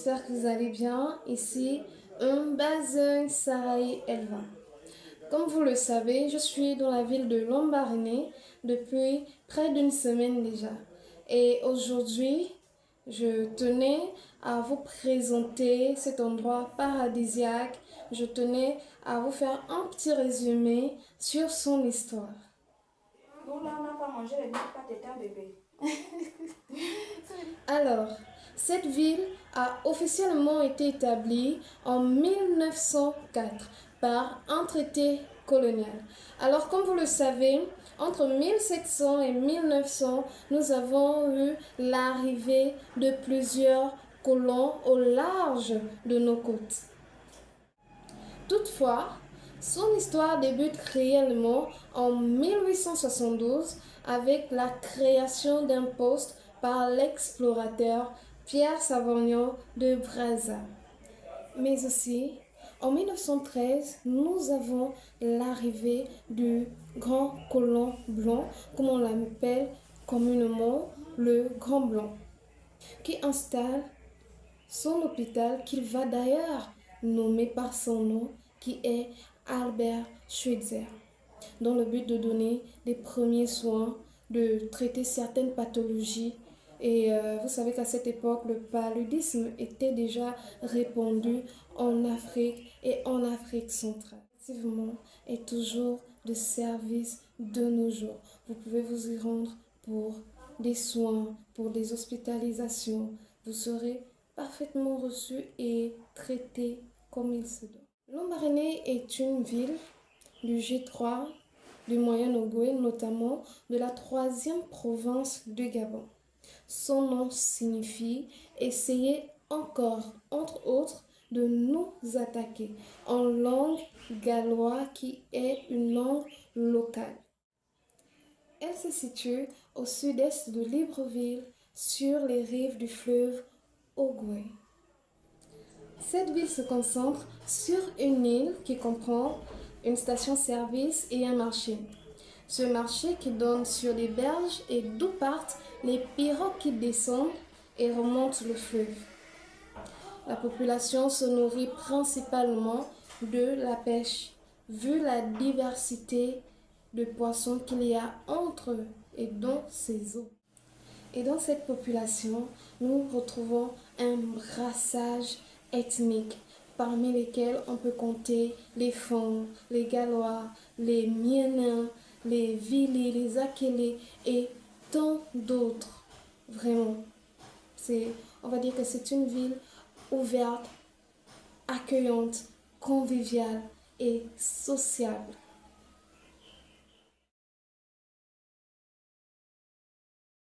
j'espère que vous allez bien. Ici, Sarai Elva. Comme vous le savez, je suis dans la ville de Lambaréné depuis près d'une semaine déjà. Et aujourd'hui, je tenais à vous présenter cet endroit paradisiaque. Je tenais à vous faire un petit résumé sur son histoire. Nous, là, on n'a pas mangé les mêmes pâtes étant bébé. Alors, cette ville a officiellement été établie en 1904 par un traité colonial. Alors, comme vous le savez, entre 1700 et 1900, nous avons eu l'arrivée de plusieurs colons au large de nos côtes. Toutefois, son histoire débute réellement en 1872 avec la création d'un poste par l'explorateur Pierre Savagnin de Brazza. Mais aussi, en 1913, nous avons l'arrivée du grand colon blanc, comme on l'appelle communément le Grand Blanc, qui installe son hôpital qu'il va d'ailleurs nommer par son nom, qui est Albert Schweitzer, dans le but de donner les premiers soins, de traiter certaines pathologies. Et vous savez qu'à cette époque, le paludisme était déjà répandu en Afrique et en Afrique centrale. Effectivement, est toujours de service de nos jours. Vous pouvez vous y rendre pour des soins, pour des hospitalisations. Vous serez parfaitement reçu et traité comme il se doit. Lambaréné est une ville du G3 du Moyen-Ogooué, notamment de la 3e province du Gabon. Son nom signifie essayer encore, entre autres, de nous attaquer en langue galloise qui est une langue locale. Elle se situe au sud-est de Libreville, sur les rives du fleuve Ogooué. Cette ville se concentre sur une île qui comprend une station-service et un marché. Ce marché qui donne sur des berges et d'où partent les pirogues qui descendent et remontent le fleuve. La population se nourrit principalement de la pêche, vu la diversité de poissons qu'il y a entre et dans ces eaux. Et dans cette population, nous retrouvons un brassage ethnique, parmi lesquels on peut compter les Fon, les Gallois, les Mienins, les Vili, les Akélés et tant d'autres. Vraiment, on va dire que c'est une ville ouverte, accueillante, conviviale et sociable.